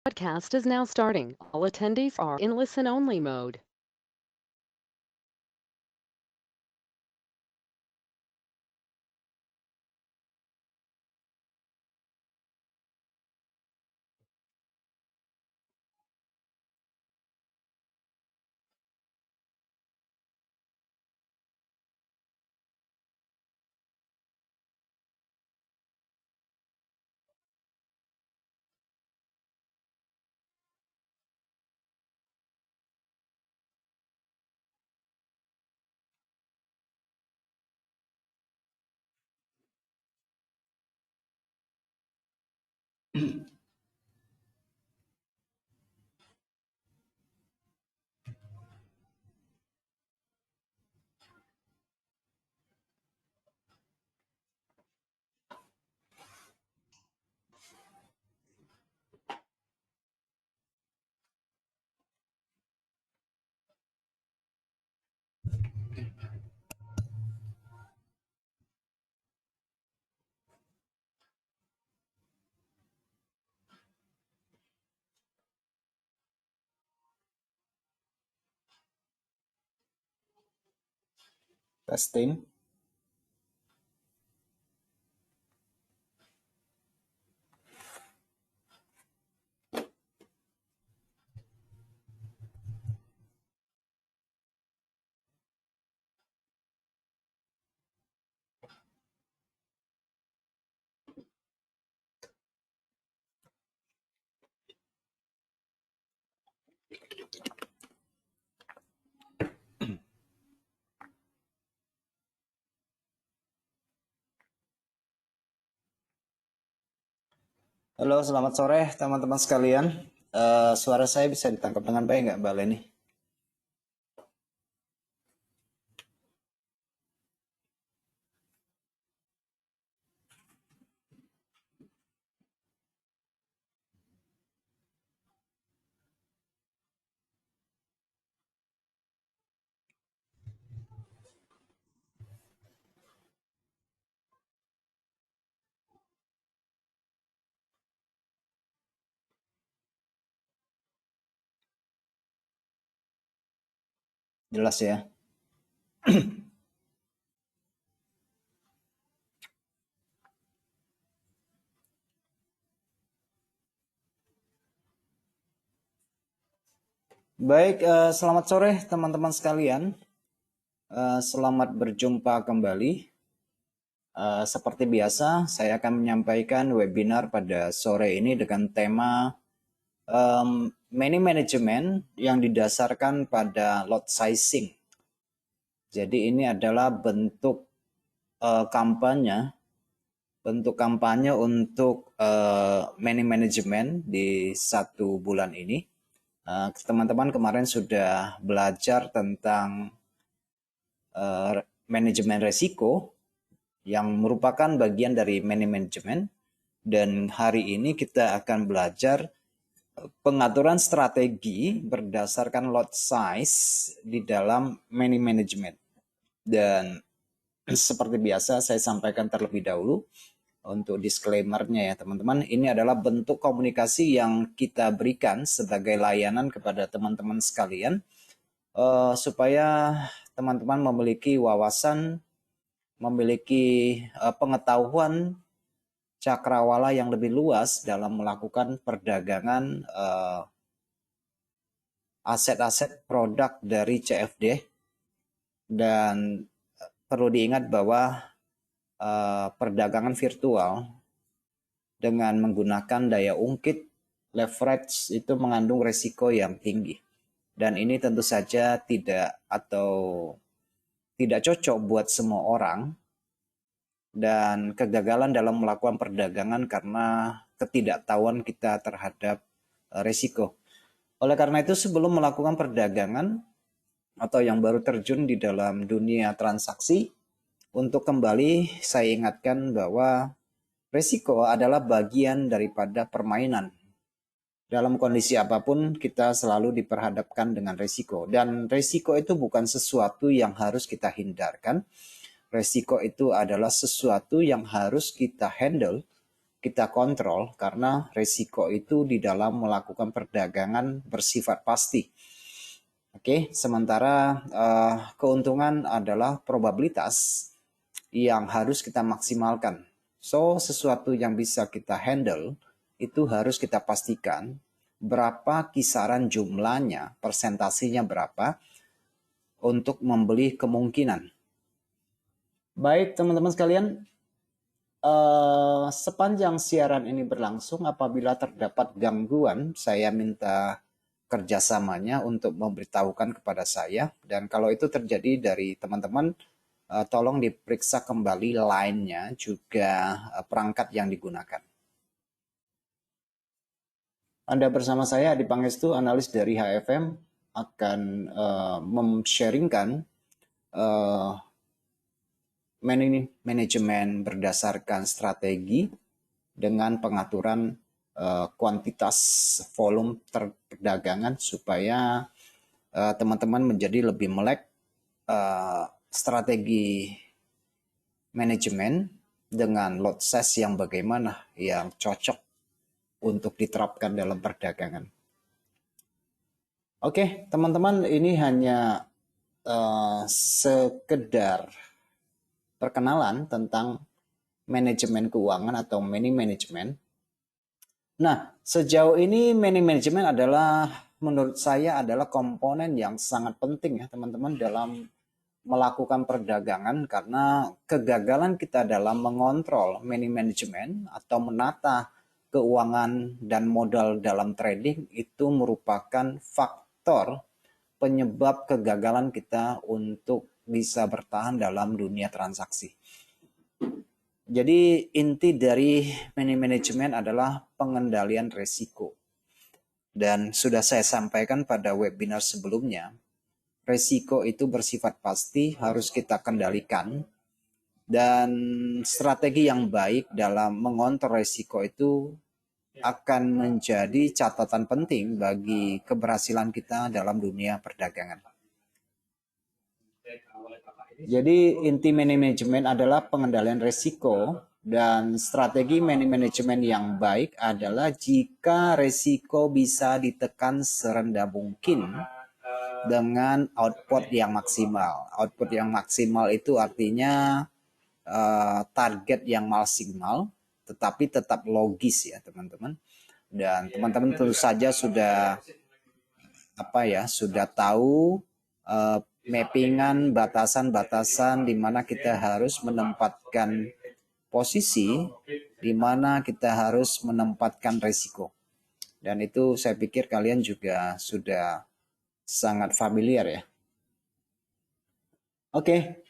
Podcast is now starting. All attendees are in listen-only mode. Testing. Halo, selamat sore teman-teman sekalian. Suara saya bisa ditangkap dengan baik nggak, Mbak Leni? Jelas ya? Baik, selamat sore teman-teman sekalian. Selamat berjumpa kembali. Seperti biasa, saya akan menyampaikan webinar pada sore ini dengan tema money management yang didasarkan pada lot sizing. Jadi ini adalah bentuk kampanye untuk money management di 1 bulan ini. Teman-teman kemarin sudah belajar tentang manajemen resiko yang merupakan bagian dari money management, dan hari ini kita akan belajar pengaturan strategi berdasarkan lot size di dalam money management. Dan seperti biasa saya sampaikan terlebih dahulu untuk disclaimer-nya ya teman-teman, ini adalah bentuk komunikasi yang kita berikan sebagai layanan kepada teman-teman sekalian supaya teman-teman memiliki wawasan, memiliki pengetahuan cakrawala yang lebih luas dalam melakukan perdagangan aset-aset produk dari CFD. Dan perlu diingat bahwa perdagangan virtual dengan menggunakan daya ungkit leverage itu mengandung resiko yang tinggi, dan ini tentu saja tidak cocok buat semua orang, dan kegagalan dalam melakukan perdagangan karena ketidaktahuan kita terhadap resiko. Oleh karena itu, sebelum melakukan perdagangan atau yang baru terjun di dalam dunia transaksi, untuk kembali saya ingatkan bahwa resiko adalah bagian daripada permainan. Dalam kondisi apapun kita selalu diperhadapkan dengan resiko, dan resiko itu bukan sesuatu yang harus kita hindarkan. Resiko itu adalah sesuatu yang harus kita handle kita kontrol karena risiko itu di dalam melakukan perdagangan bersifat pasti. Oke, sementara keuntungan adalah probabilitas yang harus kita maksimalkan. So, sesuatu yang bisa kita handle itu harus kita pastikan berapa kisaran jumlahnya, persentasenya berapa untuk membeli kemungkinan. Baik teman-teman sekalian, sepanjang siaran ini berlangsung, apabila terdapat gangguan, saya minta kerjasamanya untuk memberitahukan kepada saya. Dan kalau itu terjadi dari teman-teman, tolong diperiksa kembali line-nya, juga perangkat yang digunakan. Anda bersama saya, Adi Pangestu, analis dari HFM, akan mem-sharingkan manajemen berdasarkan strategi dengan pengaturan kuantitas volume perdagangan supaya teman-teman menjadi lebih melek strategi manajemen dengan lot size yang bagaimana yang cocok untuk diterapkan dalam perdagangan. Oke, teman-teman, ini hanya sekedar perkenalan tentang manajemen keuangan atau money management. Nah, sejauh ini money management adalah, menurut saya, adalah komponen yang sangat penting ya teman-teman dalam melakukan perdagangan, karena kegagalan kita dalam mengontrol money management atau menata keuangan dan modal dalam trading itu merupakan faktor penyebab kegagalan kita untuk bisa bertahan dalam dunia transaksi. Jadi inti dari money management adalah pengendalian risiko. Dan sudah saya sampaikan pada webinar sebelumnya, risiko itu bersifat pasti, harus kita kendalikan. Dan strategi yang baik dalam mengontrol risiko itu akan menjadi catatan penting bagi keberhasilan kita dalam dunia perdagangan. Jadi inti money management adalah pengendalian risiko, dan strategi money management yang baik adalah jika risiko bisa ditekan serendah mungkin dengan output yang maksimal. Output yang maksimal itu artinya target yang maksimal, tetapi tetap logis ya teman-teman. Dan teman-teman tentu saja sudah sudah tahu mappingan batasan-batasan di mana kita harus menempatkan posisi, di mana kita harus menempatkan risiko. Dan itu saya pikir kalian juga sudah sangat familiar ya. Oke.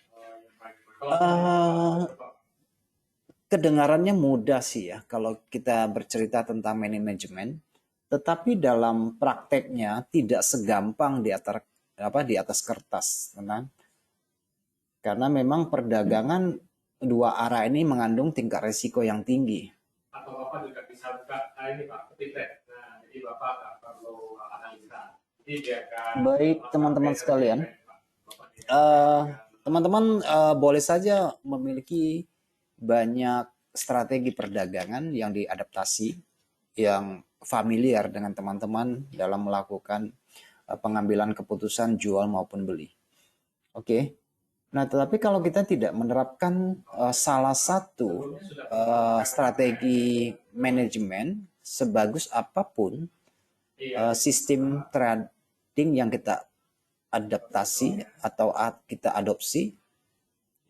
Kedengarannya mudah sih ya kalau kita bercerita tentang money management, tetapi dalam prakteknya tidak segampang di atas kertas, teman. Karena memang perdagangan dua arah ini mengandung tingkat risiko yang tinggi. Atau Bapak juga bisa buka ini Pak, ketik. Nah, jadi Bapak nggak perlu analisa. Baik teman-teman sekalian, teman-teman boleh saja memiliki banyak strategi perdagangan yang diadaptasi, yang familiar dengan teman-teman dalam melakukan pengambilan keputusan jual maupun beli. Oke. Nah, tetapi kalau kita tidak menerapkan salah satu strategi manajemen, sebagus apapun sistem trading yang kita adaptasi atau kita adopsi,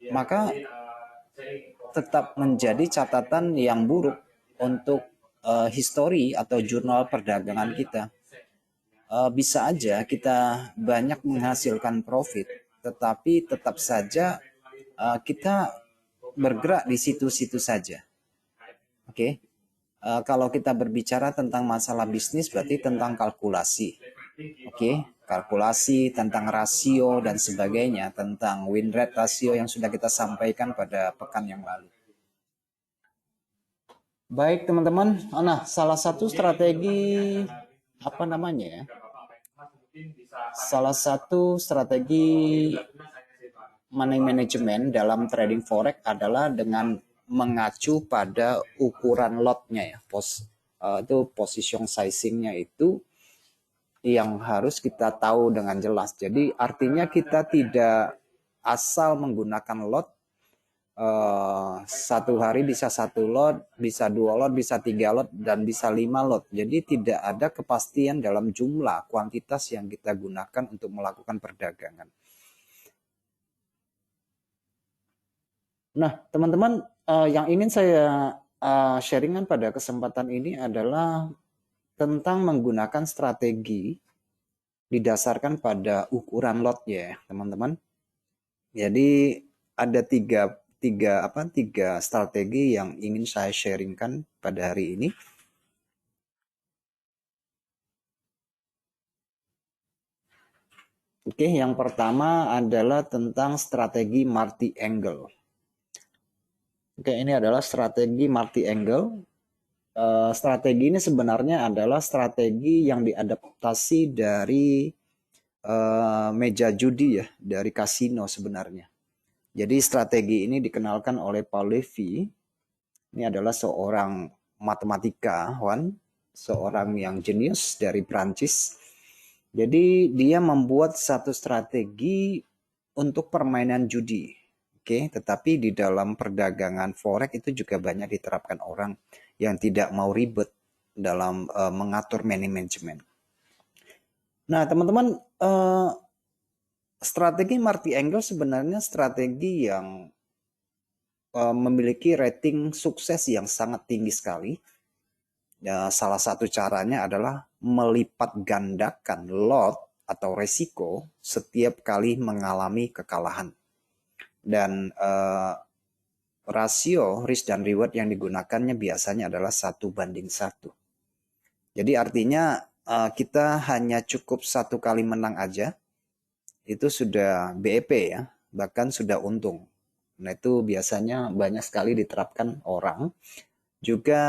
maka tetap menjadi catatan yang buruk untuk histori atau jurnal perdagangan kita. Bisa aja kita banyak menghasilkan profit, tetapi tetap saja kita bergerak di situ-situ saja. Oke. Kalau kita berbicara tentang masalah bisnis, berarti tentang kalkulasi. Oke. Kalkulasi tentang rasio dan sebagainya, tentang win rate rasio yang sudah kita sampaikan pada pekan yang lalu. Baik teman-teman, nah salah satu strategi salah satu strategi money management dalam trading forex adalah dengan mengacu pada ukuran lotnya ya, itu position sizingnya itu yang harus kita tahu dengan jelas. Jadi artinya kita tidak asal menggunakan lot, satu hari bisa satu lot, bisa dua lot, bisa tiga lot, dan bisa 5 lot. Jadi tidak ada kepastian dalam jumlah kuantitas yang kita gunakan untuk melakukan perdagangan. Nah, teman-teman, yang ingin saya sharingkan pada kesempatan ini adalah tentang menggunakan strategi didasarkan pada ukuran lot ya, teman-teman. Jadi ada tiga strategi yang ingin saya sharingkan pada hari ini. Oke, yang pertama adalah tentang strategi multi angle. Oke, ini adalah strategi multi angle. Strategi ini sebenarnya adalah strategi yang diadaptasi dari meja judi ya, dari kasino sebenarnya. Jadi strategi ini dikenalkan oleh Paul Levy. Ini adalah seorang matematikawan, seorang yang jenius dari Prancis. Jadi dia membuat satu strategi untuk permainan judi. Oke, tetapi di dalam perdagangan forex itu juga banyak diterapkan orang yang tidak mau ribet dalam mengatur money management. Nah, teman-teman, strategi multi angle sebenarnya strategi yang memiliki rating sukses yang sangat tinggi sekali. Ya, salah satu caranya adalah melipat gandakan lot atau resiko setiap kali mengalami kekalahan. Dan rasio risk dan reward yang digunakannya biasanya adalah 1:1. Jadi artinya kita hanya cukup satu kali menang aja, itu sudah BEP ya, bahkan sudah untung. Nah itu biasanya banyak sekali diterapkan orang. Juga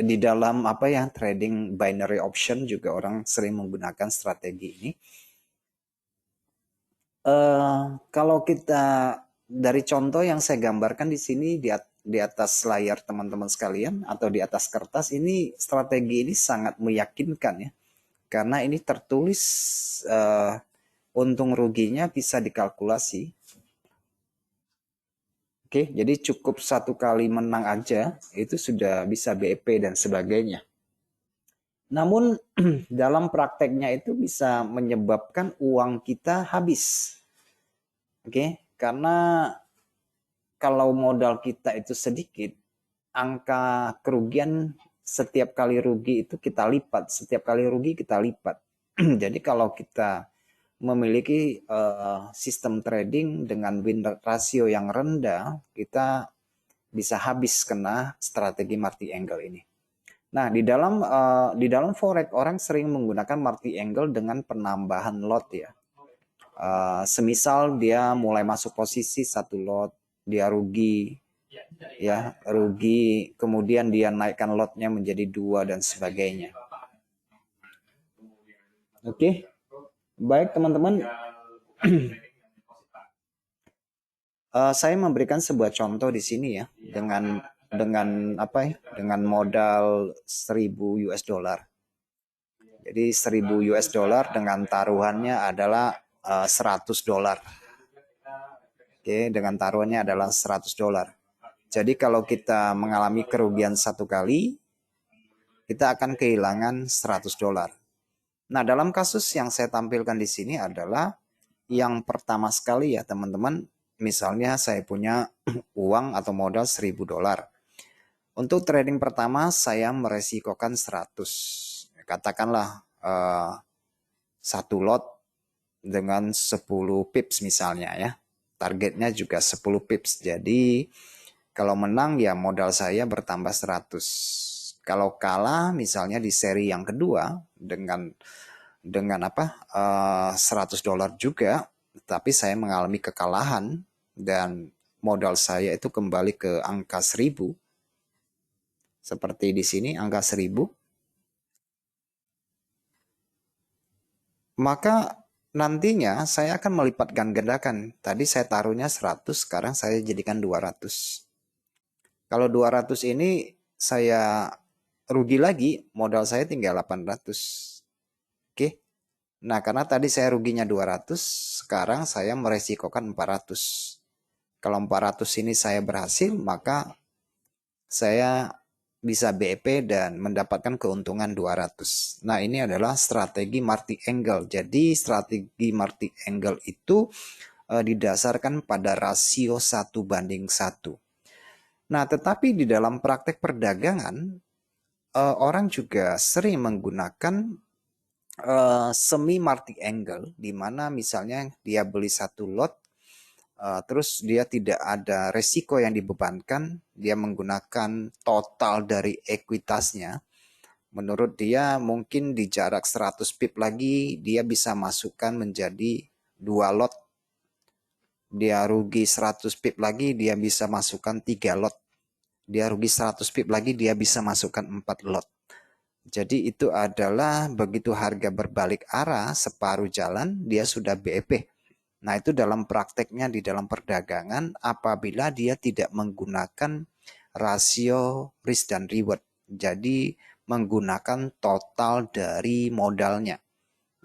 di dalam trading binary option juga orang sering menggunakan strategi ini. Kalau kita dari contoh yang saya gambarkan di sini di atas layar teman-teman sekalian atau di atas kertas ini, strategi ini sangat meyakinkan ya, karena ini tertulis untung ruginya bisa dikalkulasi. Oke, jadi cukup satu kali menang aja itu sudah bisa BEP dan sebagainya. Namun dalam prakteknya itu bisa menyebabkan uang kita habis. Oke, karena kalau modal kita itu sedikit, angka kerugian setiap kali rugi itu kita lipat, setiap kali rugi kita lipat. Jadi kalau kita memiliki sistem trading dengan win ratio yang rendah, kita bisa habis kena strategi multi angle ini. Nah, di dalam forex orang sering menggunakan multi angle dengan penambahan lot ya. Semisal dia mulai masuk posisi satu lot, dia rugi, ya rugi, kemudian dia naikkan lotnya menjadi 2 dan sebagainya. Oke, baik teman-teman. Saya memberikan sebuah contoh di sini ya, dengan dengan modal 1000 US dollar. Jadi 1000 US dollar dengan taruhannya adalah 100 dolar. Oke, dengan taruhannya adalah 100 dolar. Jadi kalau kita mengalami kerugian satu kali, kita akan kehilangan 100 dolar. Nah, dalam kasus yang saya tampilkan di sini adalah yang pertama sekali ya teman-teman, misalnya saya punya uang atau modal 1000 dolar. Untuk trading pertama saya meresikokan 100. Katakanlah satu lot dengan 10 pips misalnya ya. Targetnya juga 10 pips. Jadi kalau menang ya modal saya bertambah 100. Kalau kalah misalnya di seri yang kedua dengan 100 dolar juga, tapi saya mengalami kekalahan dan modal saya itu kembali ke angka 1000. Seperti di sini angka 1000. Maka nantinya saya akan melipat gandakan. Tadi saya taruhnya 100, sekarang saya jadikan 200. Kalau 200 ini saya rugi lagi, modal saya tinggal 800. Oke. Nah, karena tadi saya ruginya 200, sekarang saya meresikokan 400. Kalau 400 ini saya berhasil, maka saya bisa BEP dan mendapatkan keuntungan 200. Nah, ini adalah strategi Marty Engel. Jadi, strategi Marty Engel itu didasarkan pada rasio 1:1. Nah, tetapi di dalam praktek perdagangan, orang juga sering menggunakan semi Marty Engel, di mana misalnya dia beli satu lot, terus dia tidak ada resiko yang dibebankan, dia menggunakan total dari ekuitasnya. Menurut dia mungkin di jarak 100 pip lagi dia bisa masukkan menjadi 2 lot. Dia rugi 100 pip lagi dia bisa masukkan 3 lot. Dia rugi 100 pip lagi dia bisa masukkan 4 lot. Jadi itu adalah begitu harga berbalik arah separuh jalan dia sudah BEP. Nah, itu dalam prakteknya di dalam perdagangan apabila dia tidak menggunakan rasio risk dan reward. Jadi menggunakan total dari modalnya.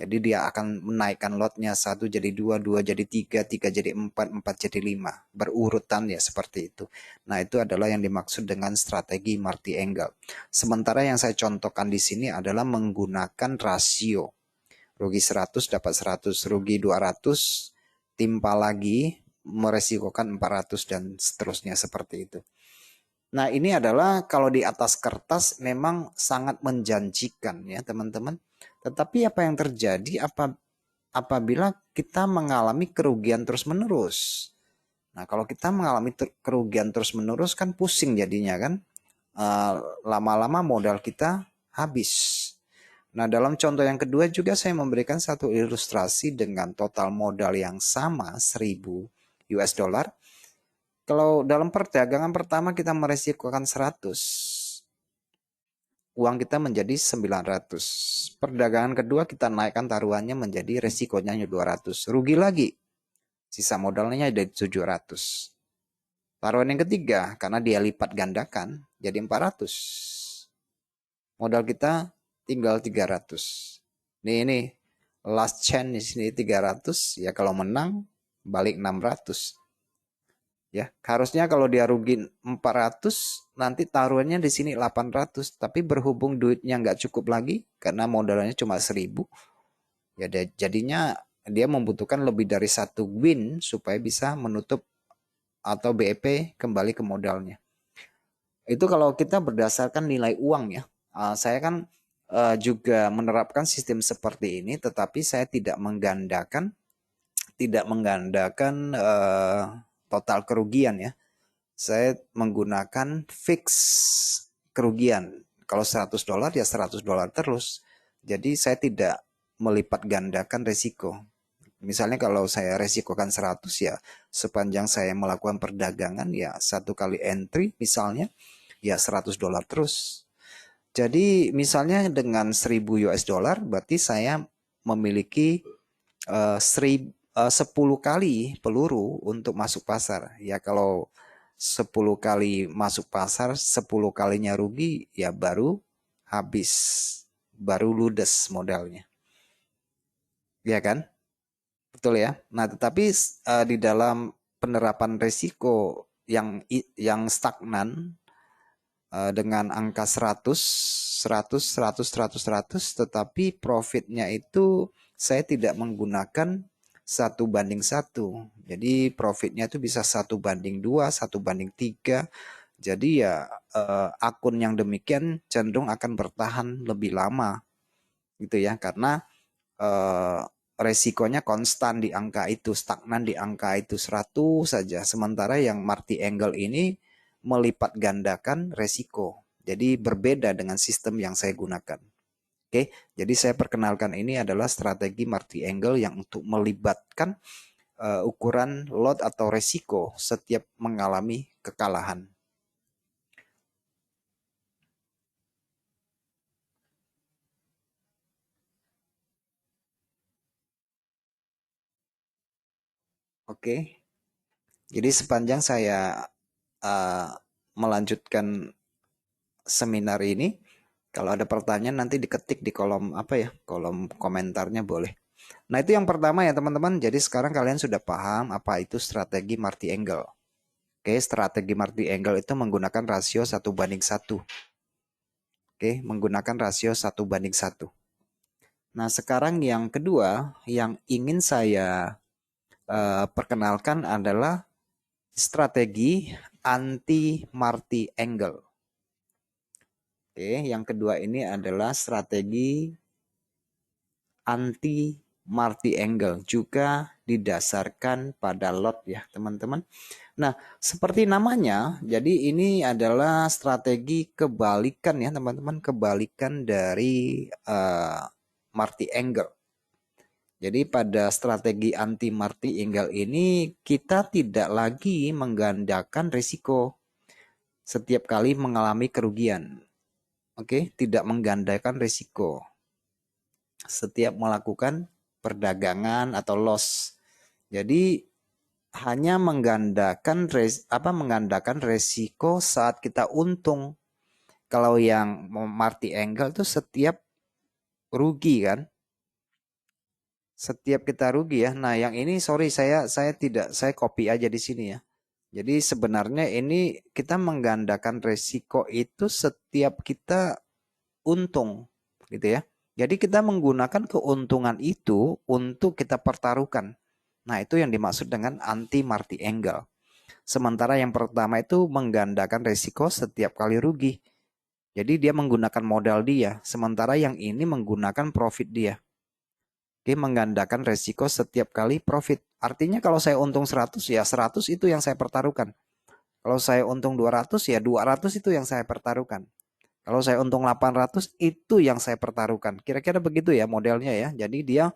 Jadi dia akan menaikkan lotnya 1 jadi 2, 2 jadi 3, 3 jadi 4, 4 jadi 5. Berurutan ya seperti itu. Nah, itu adalah yang dimaksud dengan strategi Marty Engel. Sementara yang saya contohkan di sini adalah menggunakan rasio. Rugi 100 dapat 100, rugi 200 timpa lagi meresikokan 400 dan seterusnya seperti itu. Nah, ini adalah kalau di atas kertas memang sangat menjanjikan ya teman-teman. Tetapi apa yang terjadi apabila kita mengalami kerugian terus-menerus? Nah, kalau kita mengalami kerugian terus-menerus kan pusing jadinya kan. Lama-lama modal kita habis. Nah, dalam contoh yang kedua juga saya memberikan satu ilustrasi dengan total modal yang sama 1000 US dollar. Kalau dalam perdagangan pertama kita meresikokan 100, uang kita menjadi 900. Perdagangan kedua kita naikkan taruhannya menjadi resikonya 200. Rugi lagi. Sisa modalnya jadi 700. Taruhan yang ketiga karena dia lipat gandakan jadi 400. Modal kita tinggal 300. Ini last chance di sini 300, ya kalau menang balik 600. Ya, harusnya kalau dia rugi 400, nanti taruhannya di sini 800, tapi berhubung duitnya nggak cukup lagi karena modalnya cuma 1000, ya jadinya dia membutuhkan lebih dari satu win supaya bisa menutup atau BEP kembali ke modalnya. Itu kalau kita berdasarkan nilai uang ya. Saya kan juga menerapkan sistem seperti ini, tetapi saya tidak menggandakan total kerugian ya. Saya menggunakan fix kerugian. Kalau 100 dolar ya 100 dolar terus. Jadi saya tidak melipat gandakan resiko. Misalnya kalau saya resikokan 100 ya sepanjang saya melakukan perdagangan ya satu kali entry misalnya ya 100 dolar terus. Jadi misalnya dengan 1000 US dollar berarti saya memiliki 10 kali peluru untuk masuk pasar. Ya kalau 10 kali masuk pasar, 10 kalinya rugi, ya baru habis. Baru ludes modalnya. Ya kan? Betul ya. Nah, tetapi di dalam penerapan resiko yang stagnan dengan angka 100, 100, 100, 100, 100, tetapi profitnya itu saya tidak menggunakan 1:1. Jadi profitnya itu bisa 1:2, 1:3. Jadi ya akun yang demikian cenderung akan bertahan lebih lama gitu ya karena eh, resikonya konstan di angka itu, stagnan di angka itu 100 saja. Sementara yang Marty Engel ini melipat gandakan resiko. Jadi berbeda dengan sistem yang saya gunakan. Oke, jadi saya perkenalkan ini adalah strategi Marty Engel yang untuk melibatkan ukuran lot atau resiko setiap mengalami kekalahan. Oke, jadi sepanjang saya uh, melanjutkan seminar ini. Kalau ada pertanyaan nanti diketik di kolom kolom komentarnya boleh. Nah, itu yang pertama ya teman-teman. Jadi sekarang kalian sudah paham apa itu strategi Marty Angle. Oke, strategi Marty Angle itu menggunakan rasio 1:1. Oke, menggunakan rasio 1:1. Nah, sekarang yang kedua yang ingin saya perkenalkan adalah strategi anti Marty Angle. Oke, yang kedua ini adalah strategi anti Marty Angle, juga didasarkan pada lot ya teman-teman. Nah, seperti namanya, jadi ini adalah strategi kebalikan ya teman-teman, kebalikan dari Marty Angle. Jadi pada strategi anti Marty Angle ini kita tidak lagi menggandakan risiko setiap kali mengalami kerugian. Oke, tidak menggandakan risiko setiap melakukan perdagangan atau loss. Jadi hanya menggandakan resiko saat kita untung. Kalau yang Marty Angle itu setiap rugi kan? Setiap kita rugi ya. Nah, yang ini sorry saya copy aja di sini ya. Jadi sebenarnya ini kita menggandakan resiko itu setiap kita untung gitu ya. Jadi kita menggunakan keuntungan itu untuk kita pertaruhkan. Nah, itu yang dimaksud dengan anti Marty Angle. Sementara yang pertama itu menggandakan resiko setiap kali rugi. Jadi dia menggunakan modal dia, sementara yang ini menggunakan profit dia. Oke, menggandakan resiko setiap kali profit. Artinya kalau saya untung 100 ya 100 itu yang saya pertaruhkan. Kalau saya untung 200 ya 200 itu yang saya pertaruhkan. Kalau saya untung 800 itu yang saya pertaruhkan. Kira-kira begitu ya modelnya ya. Jadi dia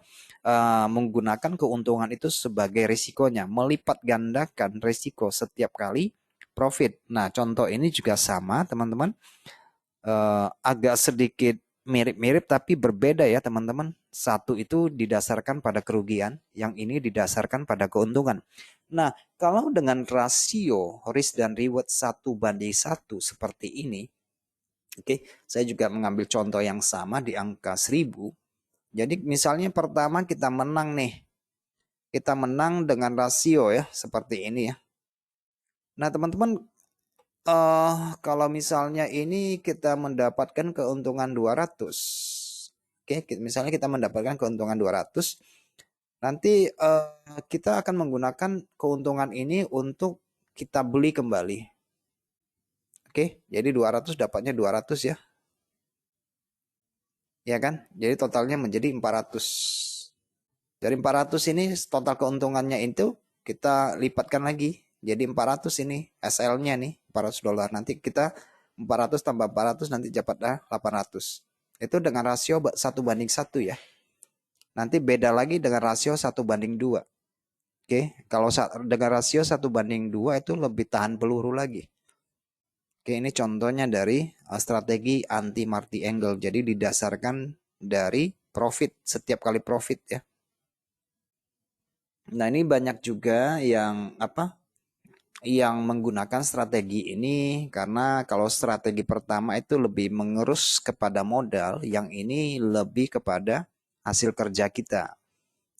menggunakan keuntungan itu sebagai risikonya. Melipat gandakan risiko setiap kali profit. Nah, contoh ini juga sama teman-teman. Agak sedikit mirip-mirip tapi berbeda ya teman-teman. Satu itu didasarkan pada kerugian, yang ini didasarkan pada keuntungan. Nah, kalau dengan rasio risk dan reward 1:1 seperti ini, oke, saya juga mengambil contoh yang sama di angka 1000. Jadi misalnya pertama kita menang nih. Kita menang dengan rasio ya, seperti ini ya. Nah, teman-teman, kalau misalnya ini kita mendapatkan keuntungan 200. Oke, misalnya kita mendapatkan keuntungan 200. Nanti kita akan menggunakan keuntungan ini untuk kita beli kembali. Oke, jadi 200 dapatnya 200 ya. Ya kan? Jadi totalnya menjadi 400. Dari 400 ini total keuntungannya itu kita lipatkan lagi. Jadi 400 ini SL-nya nih, $400. Nanti kita 400 tambah 400 nanti dapatnya 800. Itu dengan rasio 1:1 ya. Nanti beda lagi dengan rasio 1:2. Oke, kalau dengan rasio 1:2 itu lebih tahan peluru lagi. Oke, ini contohnya dari strategi anti Marty Angle. Jadi didasarkan dari profit, setiap kali profit ya. Nah, ini banyak juga yang menggunakan strategi ini karena kalau strategi pertama itu lebih mengurus kepada modal, yang ini lebih kepada hasil kerja kita.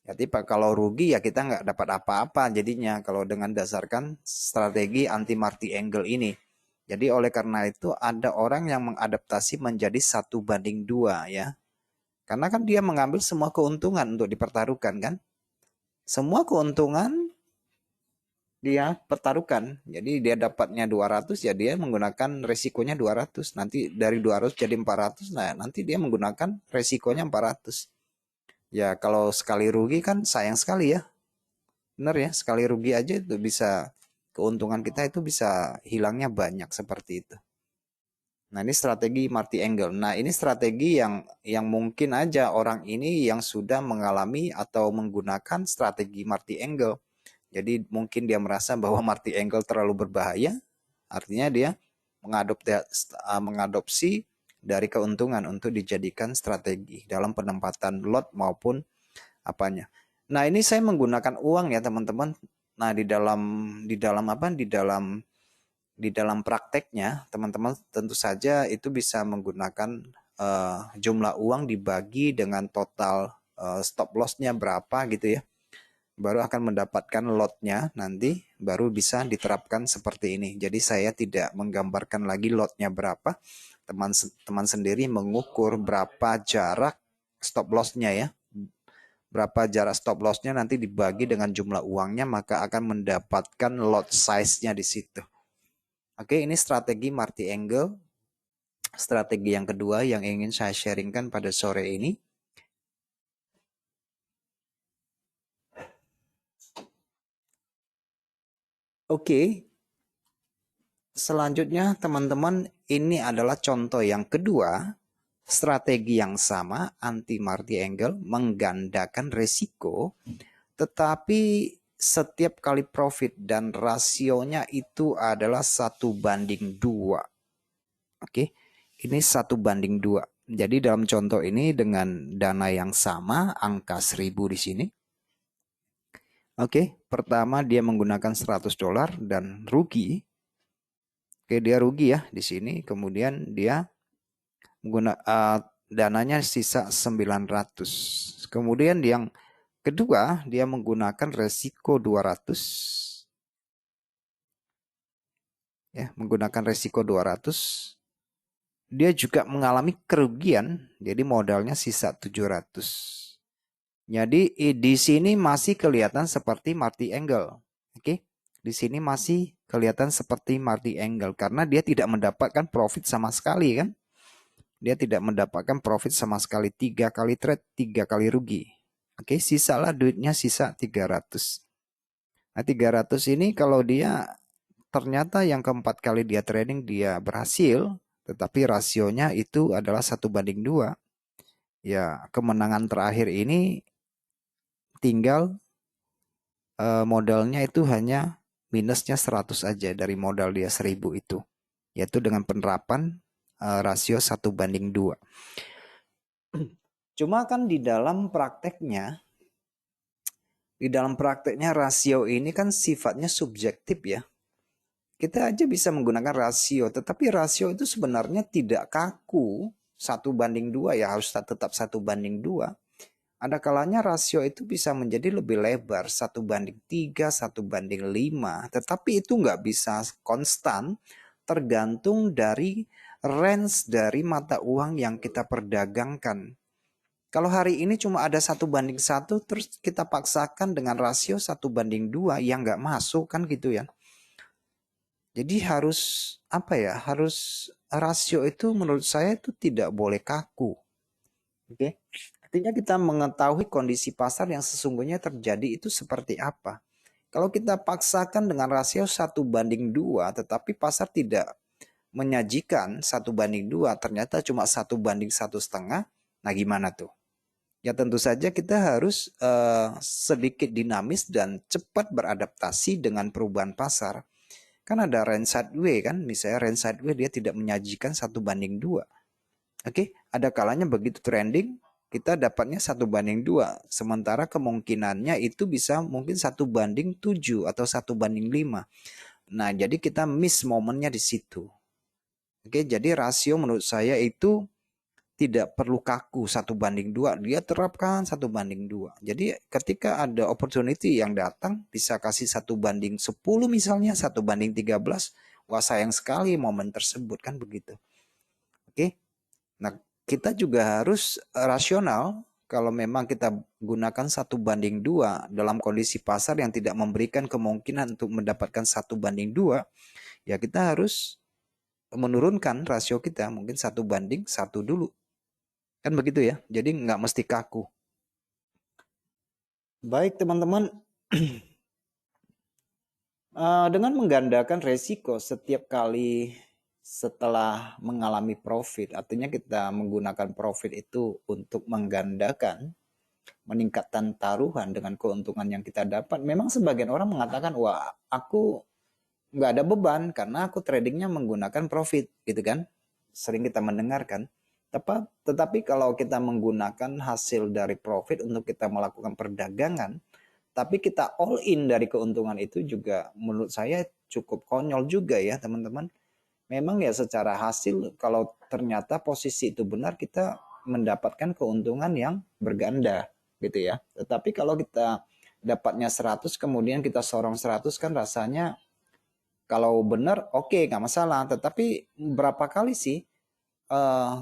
Jadi kalau rugi ya kita nggak dapat apa-apa jadinya kalau dengan dasarkan strategi anti Marty Angle ini. Jadi oleh karena itu ada orang yang mengadaptasi menjadi 1:2 ya. Karena kan dia mengambil semua keuntungan untuk dipertaruhkan kan. Semua keuntungan dia pertaruhkan. Jadi dia dapatnya 200 ya dia menggunakan resikonya 200. Nanti dari 200 jadi 400. Nah, nanti dia menggunakan resikonya 400. Ya kalau sekali rugi kan sayang sekali ya. Benar ya, sekali rugi aja itu bisa keuntungan kita itu bisa hilangnya banyak seperti itu. Nah, ini strategi Marty Angle. Nah, ini strategi yang mungkin aja orang ini yang sudah mengalami atau menggunakan strategi Marty Angle. Jadi mungkin dia merasa bahwa Marty Angle terlalu berbahaya, artinya dia mengadopsi dari keuntungan untuk dijadikan strategi dalam penempatan lot maupun apanya. Nah, ini saya menggunakan uang ya, teman-teman. Nah, di dalam di dalam prakteknya, teman-teman tentu saja itu bisa menggunakan jumlah uang dibagi dengan total stop loss-nya berapa gitu ya. Baru akan mendapatkan lotnya, nanti baru bisa diterapkan seperti ini. Jadi saya tidak menggambarkan lagi lotnya berapa. Teman-teman sendiri mengukur berapa jarak stop loss-nya ya. Berapa jarak stop loss-nya nanti dibagi dengan jumlah uangnya, maka akan mendapatkan lot size-nya di situ. Oke, ini strategi Marty Angle. Strategi yang kedua yang ingin saya sharingkan pada sore ini. Oke, selanjutnya teman-teman, ini adalah contoh yang kedua. Strategi yang sama, anti Marty Angle, menggandakan resiko, tetapi setiap kali profit dan rasionya itu adalah 1:2. Oke, ini 1:2. Jadi dalam contoh ini dengan dana yang sama, angka 1000 di sini. Oke, pertama dia menggunakan $100 dan rugi. Oke, dia rugi ya di sini. Kemudian dia menggunakan dananya sisa 900. Kemudian yang kedua, dia menggunakan resiko 200. Ya, menggunakan resiko 200. Dia juga mengalami kerugian, jadi modalnya sisa 700. Jadi di sini masih kelihatan seperti Marty Angle. Oke. Di sini masih kelihatan seperti Marty Angle karena dia tidak mendapatkan profit sama sekali kan. Dia tidak mendapatkan profit sama sekali, 3 kali trade, 3 kali rugi. Oke, sisalah duitnya sisa 300. Nah, 300 ini kalau dia ternyata yang keempat kali dia trading dia berhasil, tetapi rasionya itu adalah 1:2. Ya, kemenangan terakhir ini tinggal modalnya itu hanya minusnya 100 aja dari modal dia 1000 itu. Yaitu dengan penerapan rasio 1:2. Cuma kan di dalam prakteknya rasio ini kan sifatnya subjektif ya. Kita aja bisa menggunakan rasio, tetapi rasio itu sebenarnya tidak kaku 1:2 ya, harus tetap 1:2. Ada kalanya rasio itu bisa menjadi lebih lebar 1:3, 1:5, tetapi itu nggak bisa konstan, tergantung dari range dari mata uang yang kita perdagangkan. Kalau hari ini cuma ada 1:1, terus kita paksakan dengan rasio 1:2 yang nggak masuk kan gitu ya. Jadi harus apa ya? Harus rasio itu menurut saya itu tidak boleh kaku. Oke. Artinya kita mengetahui kondisi pasar yang sesungguhnya terjadi itu seperti apa. Kalau kita paksakan dengan rasio 1:2, tetapi pasar tidak menyajikan 1:2, ternyata cuma 1:1,5, nah gimana tuh? Ya tentu saja kita harus sedikit dinamis dan cepat beradaptasi dengan perubahan pasar. Kan ada range sideway kan, misalnya range sideway dia tidak menyajikan 1:2. Oke, ada kalanya begitu trending kita dapatnya 1:2, sementara kemungkinannya itu bisa mungkin 1:7 atau 1:5. Nah, jadi kita miss momennya di situ. Oke, jadi rasio menurut saya itu tidak perlu kaku 1:2, dia terapkan 1:2. Jadi ketika ada opportunity yang datang bisa kasih 1:10 misalnya, 1:13, wah sayang sekali momen tersebut kan begitu. Oke. Nah, kita juga harus rasional. Kalau memang kita gunakan 1:2 dalam kondisi pasar yang tidak memberikan kemungkinan untuk mendapatkan 1:2, ya kita harus menurunkan rasio kita mungkin 1:1 dulu. Kan begitu ya, jadi nggak mesti kaku. Baik teman-teman, dengan menggandakan resiko setiap kali setelah mengalami profit, artinya kita menggunakan profit itu untuk menggandakan, meningkatkan taruhan dengan keuntungan yang kita dapat. Memang sebagian orang mengatakan, wah aku nggak ada beban karena aku tradingnya menggunakan profit gitu kan. Sering kita mendengarkan. Tetapi kalau kita menggunakan hasil dari profit untuk kita melakukan perdagangan, Tapi kita all in dari keuntungan itu juga menurut saya cukup konyol juga ya teman-teman. Memang ya secara hasil kalau ternyata posisi itu benar kita mendapatkan keuntungan yang berganda gitu ya. Tetapi kalau kita dapatnya 100 kemudian kita sorong 100 kan rasanya kalau benar oke, nggak masalah. Tetapi berapa kali sih eh,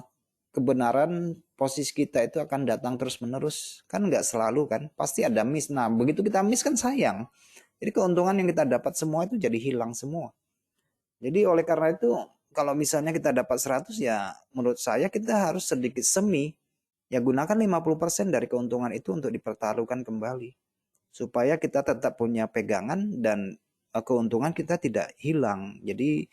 kebenaran posisi kita itu akan datang terus menerus? Kan nggak selalu kan, pasti ada miss. Nah begitu kita miss kan sayang. Jadi keuntungan yang kita dapat semua itu jadi hilang semua. Jadi oleh karena itu kalau misalnya kita dapat 100 ya menurut saya kita harus sedikit semi. Ya gunakan 50% dari keuntungan itu untuk dipertaruhkan kembali. Supaya kita tetap punya pegangan dan keuntungan kita tidak hilang. Jadi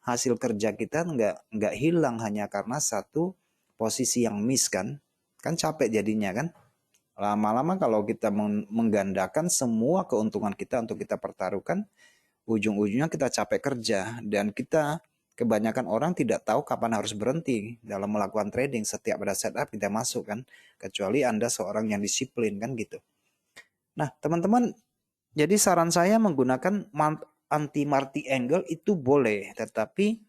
hasil kerja kita nggak hilang hanya karena satu posisi yang miss kan. Kan capek jadinya kan. Lama-lama kalau kita menggandakan semua keuntungan kita untuk kita pertaruhkan, ujung-ujungnya kita capek kerja dan kita kebanyakan orang tidak tahu kapan harus berhenti dalam melakukan trading. Setiap ada setup kita masuk kan, kecuali Anda seorang yang disiplin kan gitu. Nah teman-teman, jadi saran saya menggunakan anti marty angle itu boleh, tetapi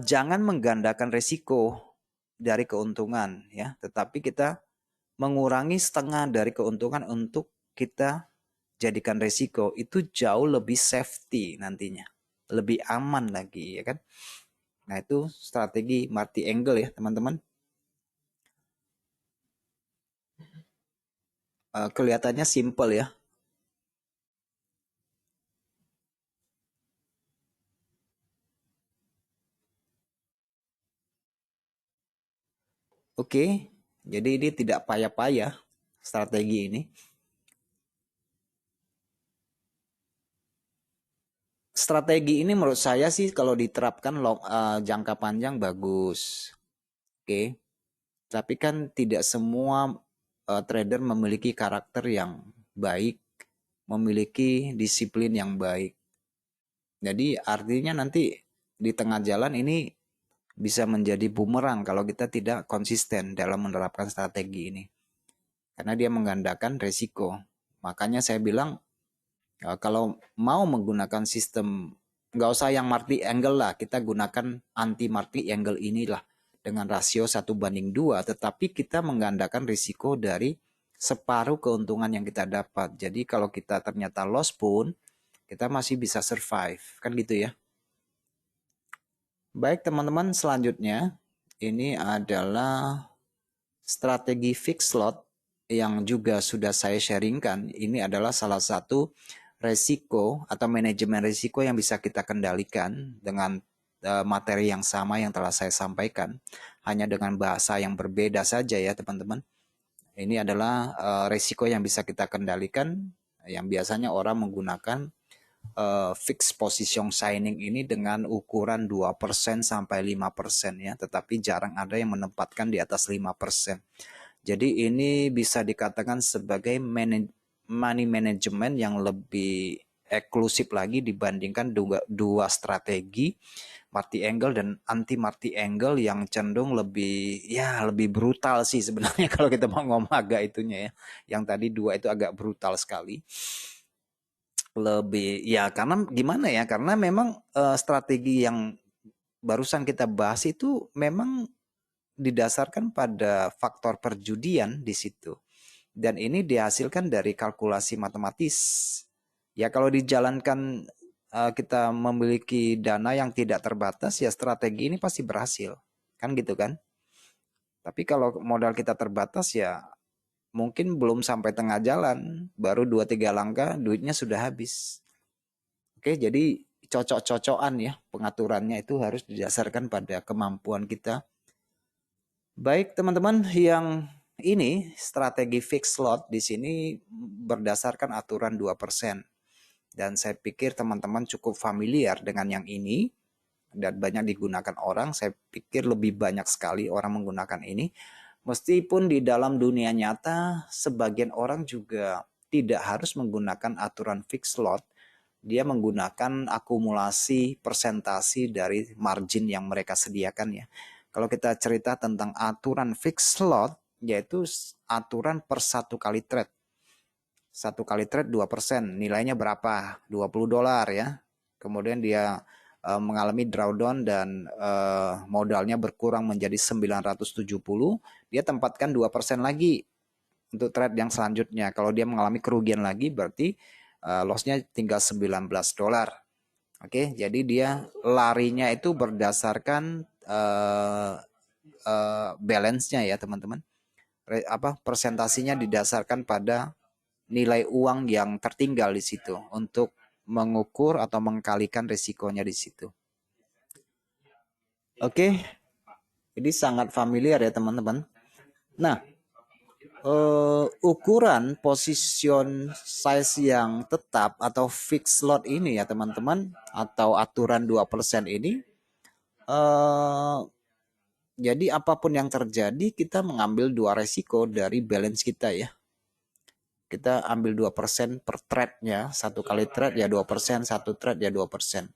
jangan menggandakan resiko dari keuntungan ya, tetapi kita mengurangi setengah dari keuntungan untuk kita jadikan resiko. Itu jauh lebih safety nantinya, lebih aman lagi ya kan. Nah itu strategi marty angle ya teman-teman. Kelihatannya simple ya. Oke, jadi ini tidak payah-payah strategi ini. Strategi ini menurut saya sih kalau diterapkan jangka panjang bagus. Oke, tapi kan tidak semua trader memiliki karakter yang baik, memiliki disiplin yang baik. Jadi artinya nanti di tengah jalan ini bisa menjadi bumerang kalau kita tidak konsisten dalam menerapkan strategi ini. Karena dia menggandakan resiko. Makanya saya bilang kalau mau menggunakan sistem, nggak usah yang marty angle lah, kita gunakan anti marty angle inilah dengan rasio 1:2, tetapi kita menggandakan risiko dari separuh keuntungan yang kita dapat. Jadi kalau kita ternyata loss pun kita masih bisa survive, kan gitu ya. Baik teman-teman, selanjutnya ini adalah strategi fix slot yang juga sudah saya sharingkan. Ini adalah salah satu resiko atau manajemen risiko yang bisa kita kendalikan dengan materi yang sama yang telah saya sampaikan, hanya dengan bahasa yang berbeda saja ya teman-teman. Ini adalah resiko yang bisa kita kendalikan, yang biasanya orang menggunakan fixed position signing ini dengan ukuran 2% sampai 5% ya, tetapi jarang ada yang menempatkan di atas 5%. Jadi ini bisa dikatakan sebagai money management yang lebih eksklusif lagi dibandingkan dua strategi marty angle dan anti marty angle yang cenderung lebih brutal sih sebenarnya kalau kita mau ngomong agak itunya ya. Yang tadi dua itu agak brutal sekali. Lebih ya karena gimana ya? Karena memang strategi yang barusan kita bahas itu memang didasarkan pada faktor perjudian di situ. Dan ini dihasilkan dari kalkulasi matematis. Ya kalau dijalankan kita memiliki dana yang tidak terbatas ya strategi ini pasti berhasil. Kan gitu kan? Tapi kalau modal kita terbatas ya mungkin belum sampai tengah jalan, baru 2-3 langkah duitnya sudah habis. Oke, jadi cocok-cocokan ya pengaturannya itu harus didasarkan pada kemampuan kita. Baik teman-teman, yang ini strategi fixed slot di sini berdasarkan aturan 2%. Dan saya pikir teman-teman cukup familiar dengan yang ini dan banyak digunakan orang. Saya pikir lebih banyak sekali orang menggunakan ini. Meskipun di dalam dunia nyata sebagian orang juga tidak harus menggunakan aturan fixed slot. Dia menggunakan akumulasi persentasi dari margin yang mereka sediakan ya. Kalau kita cerita tentang aturan fixed slot, yaitu aturan per satu kali trade. Satu kali trade 2%, nilainya berapa? $20 ya. Kemudian dia mengalami drawdown dan modalnya berkurang menjadi 970, dia tempatkan 2% lagi untuk trade yang selanjutnya. Kalau dia mengalami kerugian lagi berarti lossnya tinggal $19. Oke, jadi dia larinya itu berdasarkan balance-nya ya teman-teman. Persentasinya didasarkan pada nilai uang yang tertinggal di situ untuk mengukur atau mengkalikan risikonya di situ. Oke, ini sangat familiar ya teman-teman. Nah, ukuran position size yang tetap atau fixed lot ini ya teman-teman, atau aturan 2% ini, jadi apapun yang terjadi kita mengambil 2 resiko dari balance kita ya. Kita ambil 2% per trade-nya, satu kali trade ya 2%, satu trade ya 2%.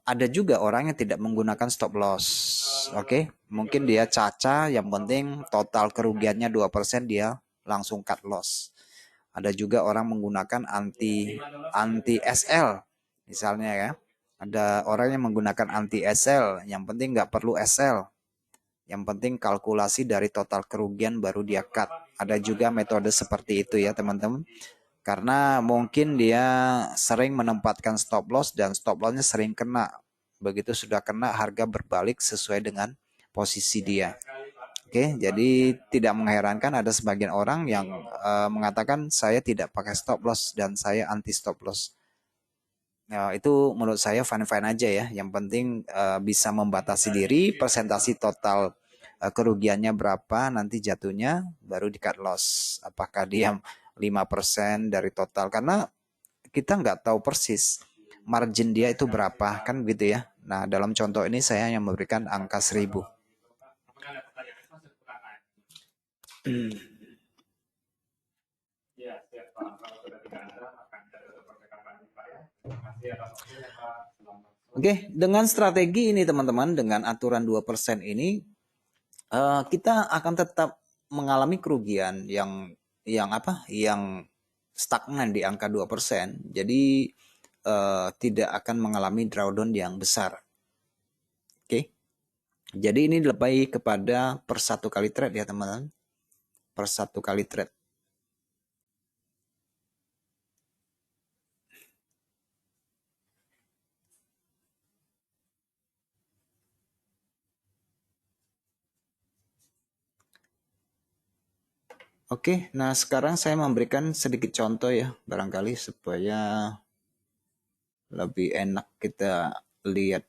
Ada juga orang yang tidak menggunakan stop loss. Oke, mungkin dia caca, yang penting total kerugiannya 2%, dia langsung cut loss. Ada juga orang menggunakan anti SL misalnya ya. Ada orang yang menggunakan anti SL, yang penting nggak perlu SL. Yang penting kalkulasi dari total kerugian baru dia cut. Ada juga metode seperti itu ya teman-teman. Karena mungkin dia sering menempatkan stop loss dan stop lossnya sering kena. Begitu sudah kena, harga berbalik sesuai dengan posisi dia. Oke, jadi tidak mengherankan ada sebagian orang yang mengatakan saya tidak pakai stop loss dan saya anti stop loss. Nah, itu menurut saya fine-fine aja ya. Yang penting bisa membatasi diri, presentasi total kerugiannya berapa, nanti jatuhnya baru di cut loss. Apakah dia 5% dari total, karena kita nggak tahu persis margin dia itu berapa kan gitu ya. Nah dalam contoh ini saya yang memberikan angka 1000. Oke, dengan strategi ini teman-teman, dengan aturan 2% ini kita akan tetap mengalami kerugian yang stagnan di angka 2%. Jadi tidak akan mengalami drawdown yang besar. Oke. Jadi ini lebih kepada per satu kali trade ya teman-teman. Per satu kali trade. Oke, nah sekarang saya memberikan sedikit contoh ya, barangkali supaya lebih enak kita lihat.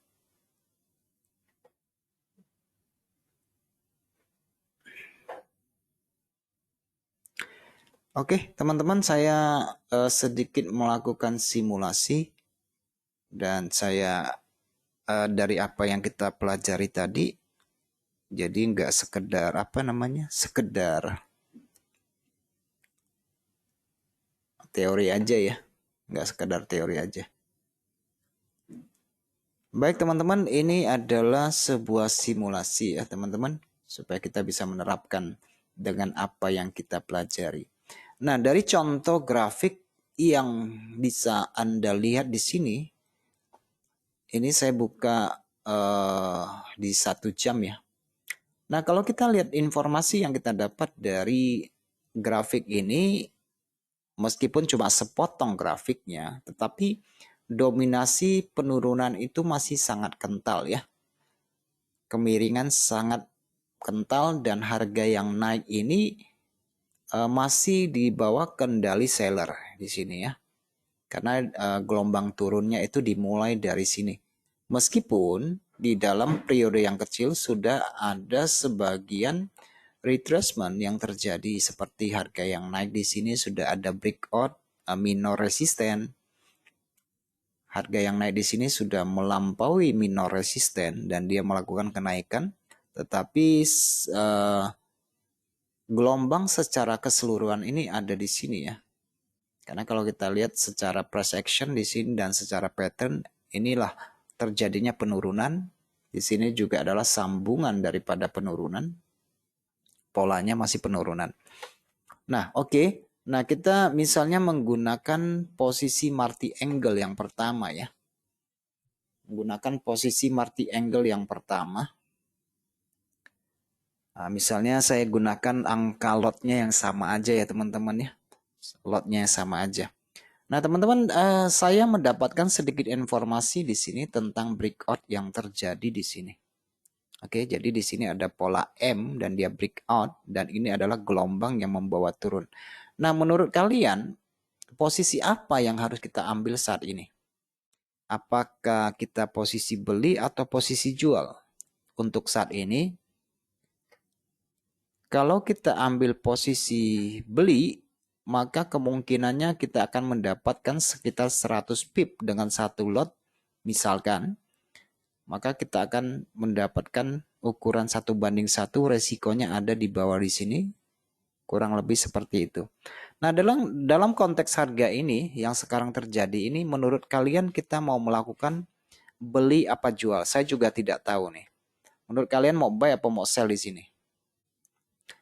Oke, teman-teman, saya sedikit melakukan simulasi dan saya dari apa yang kita pelajari tadi, jadi nggak sekedar sekedar teori aja ya, nggak sekedar teori aja. Baik teman-teman, ini adalah sebuah simulasi ya teman-teman, supaya kita bisa menerapkan dengan apa yang kita pelajari. Nah, dari contoh grafik yang bisa Anda lihat di sini, ini saya buka di 1 jam ya. Nah, kalau kita lihat informasi yang kita dapat dari grafik ini, meskipun cuma sepotong grafiknya, tetapi dominasi penurunan itu masih sangat kental ya. Kemiringan sangat kental dan harga yang naik ini masih di bawah kendali seller di sini ya. Karena gelombang turunnya itu dimulai dari sini. Meskipun di dalam periode yang kecil sudah ada sebagian retracement yang terjadi, seperti harga yang naik di sini sudah ada breakout minor resisten. Harga yang naik di sini sudah melampaui minor resisten dan dia melakukan kenaikan, tetapi gelombang secara keseluruhan ini ada di sini ya. Karena kalau kita lihat secara price action di sini dan secara pattern, inilah terjadinya penurunan. Di sini juga adalah sambungan daripada penurunan. Polanya masih penurunan. Nah, oke. Nah, kita misalnya menggunakan posisi Marty Angle yang pertama ya. Menggunakan posisi Marty Angle yang pertama. Nah, misalnya saya gunakan angka lotnya yang sama aja ya teman-teman ya. Lotnya yang sama aja. Nah, teman-teman, saya mendapatkan sedikit informasi di sini tentang breakout yang terjadi di sini. Oke, jadi di sini ada pola M dan dia breakout dan ini adalah gelombang yang membawa turun. Nah, menurut kalian posisi apa yang harus kita ambil saat ini? Apakah kita posisi beli atau posisi jual? Untuk saat ini, kalau kita ambil posisi beli, maka kemungkinannya kita akan mendapatkan sekitar 100 pip dengan satu lot, misalkan. Maka kita akan mendapatkan ukuran 1:1, resikonya ada di bawah di sini, kurang lebih seperti itu. Nah, dalam konteks harga ini yang sekarang terjadi ini, menurut kalian kita mau melakukan beli apa jual? Saya juga tidak tahu nih. Menurut kalian mau buy apa mau sell di sini?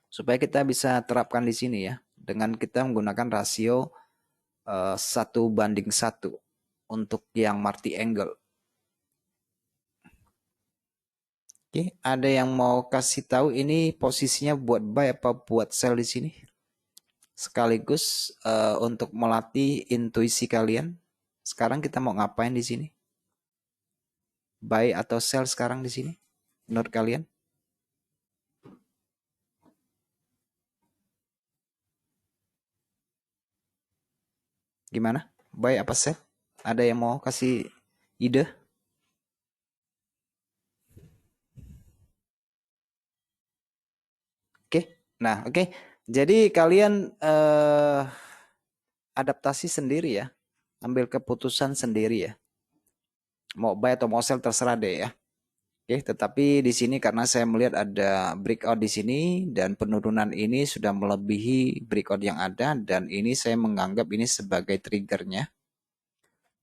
Supaya kita bisa terapkan di sini ya, dengan kita menggunakan rasio 1:1 untuk yang Marty Angle. Oke, ada yang mau kasih tahu ini posisinya buat buy apa buat sell di sini? Sekaligus untuk melatih intuisi kalian. Sekarang kita mau ngapain di sini? Buy atau sell sekarang di sini? Menurut kalian? Gimana? Buy apa sell? Ada yang mau kasih ide? Oke. Nah, oke. Jadi kalian adaptasi sendiri ya. Ambil keputusan sendiri ya. Mau buy atau mau sell terserah deh ya. Oke, tetapi di sini karena saya melihat ada breakout di sini dan penurunan ini sudah melebihi breakout yang ada dan ini saya menganggap ini sebagai triggernya.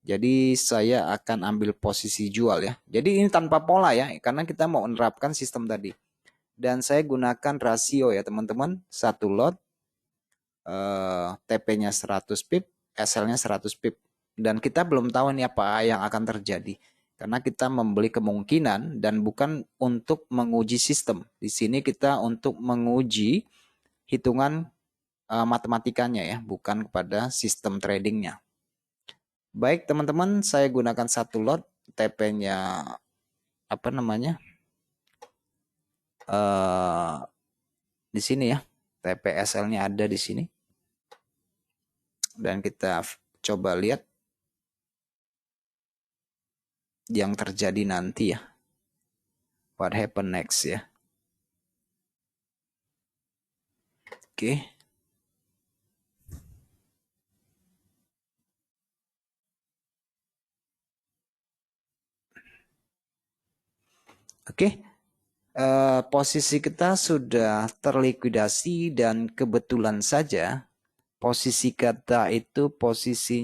Jadi saya akan ambil posisi jual ya. Jadi ini tanpa pola ya, karena kita mau menerapkan sistem tadi. Dan saya gunakan rasio ya teman-teman, satu lot TP-nya 100 pip, SL-nya 100 pip. Dan kita belum tahu nih apa yang akan terjadi. Karena kita membeli kemungkinan dan bukan untuk menguji sistem. Di sini kita untuk menguji hitungan matematikanya ya, bukan kepada sistem tradingnya. Baik teman-teman, saya gunakan satu lot, TP-nya apa namanya? Di sini ya, TPSL-nya ada di sini. Dan kita coba lihat yang terjadi nanti ya. What happen next ya. Oke. Oke. Posisi kita sudah terlikuidasi dan kebetulan saja posisi kita itu posisi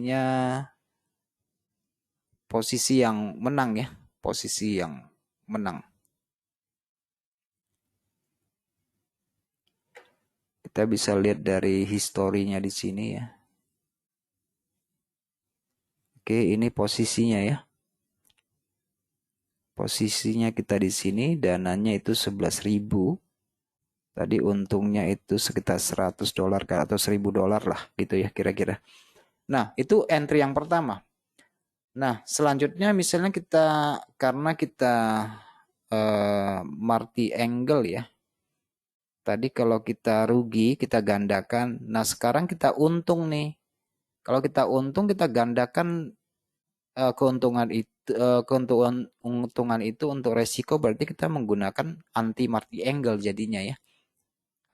yang menang ya. Posisi yang menang. Kita bisa lihat dari historinya di sini ya. Oke, ini posisinya ya. Posisinya kita di sini, dananya itu 11.000. Tadi untungnya itu sekitar $100 atau $1.000 lah gitu ya kira-kira. Nah, itu entry yang pertama. Nah, selanjutnya misalnya kita karena kita Marty Angle ya. Tadi kalau kita rugi, kita gandakan. Nah, sekarang kita untung nih. Kalau kita untung, kita gandakan keuntungan itu untuk resiko, berarti kita menggunakan anti Marty Angle jadinya ya.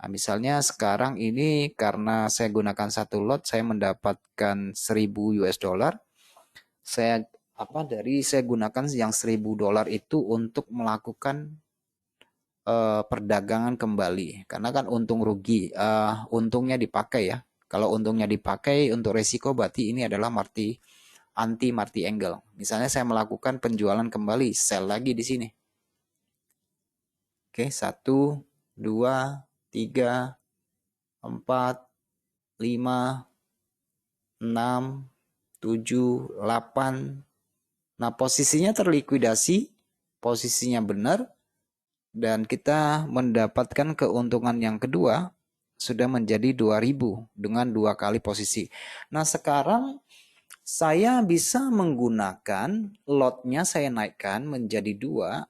Nah, misalnya sekarang ini karena saya gunakan satu lot, saya mendapatkan 1.000 US dollar. Saya saya gunakan yang 1.000 dolar itu untuk melakukan perdagangan kembali. Karena kan untung rugi, untungnya dipakai ya. Kalau untungnya dipakai untuk resiko, berarti ini adalah anti Marty Angle. Misalnya saya melakukan penjualan kembali, sell lagi di sini. Oke, 1, 2, 3, 4, 5, 6, 7, 8. Nah, posisinya terlikuidasi, posisinya benar, dan kita mendapatkan keuntungan yang kedua sudah menjadi 2000 dengan 2 kali posisi. Nah, sekarang saya bisa menggunakan lotnya saya naikkan menjadi 2,